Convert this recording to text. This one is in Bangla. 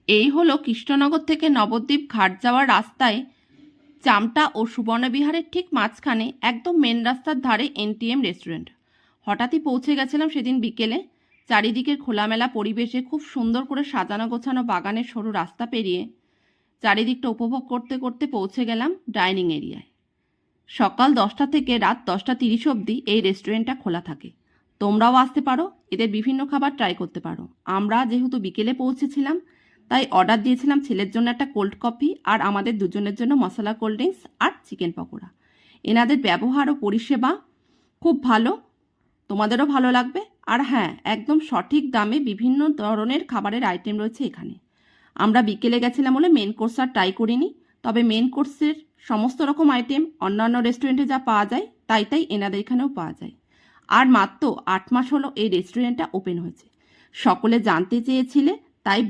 এই হলো কৃষ্ণনগর থেকে নবদ্বীপ ঘাট যাওয়ার রাস্তায় চামটা ও সুবর্ণবিহারের ঠিক মাঝখানে একদম মেন রাস্তার ধারে এনটিএম রেস্টুরেন্ট। হঠাৎই পৌঁছে গেছিলাম সেদিন বিকেলে। চারিদিকের খোলামেলা পরিবেশে খুব সুন্দর করে সাজানো গোছানো বাগানের সরু রাস্তা পেরিয়ে চারিদিকটা উপভোগ করতে করতে পৌঁছে গেলাম ডাইনিং এরিয়ায়। সকাল 10টা থেকে রাত 10টা 30 অবধি এই রেস্টুরেন্টটা খোলা থাকে। তোমরাও আসতে পারো, এদের বিভিন্ন খাবার ট্রাই করতে পারো। আমরা যেহেতু বিকেলে পৌঁছেছিলাম তাই অর্ডার দিয়েছিলাম ছেলের জন্য একটা কোল্ড কফি আর আমাদের দুজনের জন্য মশলা কোল্ড ড্রিঙ্কস আর চিকেন পকোড়া। এনাদের ব্যবহার ও পরিষেবা খুব ভালো, তোমাদেরও ভালো লাগবে। আর হ্যাঁ, একদম সঠিক দামে বিভিন্ন ধরনের খাবারের আইটেম রয়েছে এখানে। আমরা বিকেলে গেছিলাম বলে মেন কোর্স আর ট্রাই করিনি, তবে মেন কোর্সের সমস্ত রকম আইটেম অন্যান্য রেস্টুরেন্টে যা পাওয়া যায় তাই এনাদের এখানেও পাওয়া যায়। আর মাত্র 8 মাস হলো এই রেস্টুরেন্টটা ওপেন হয়েছে। সকলে জানতে চেয়েছিলে তাই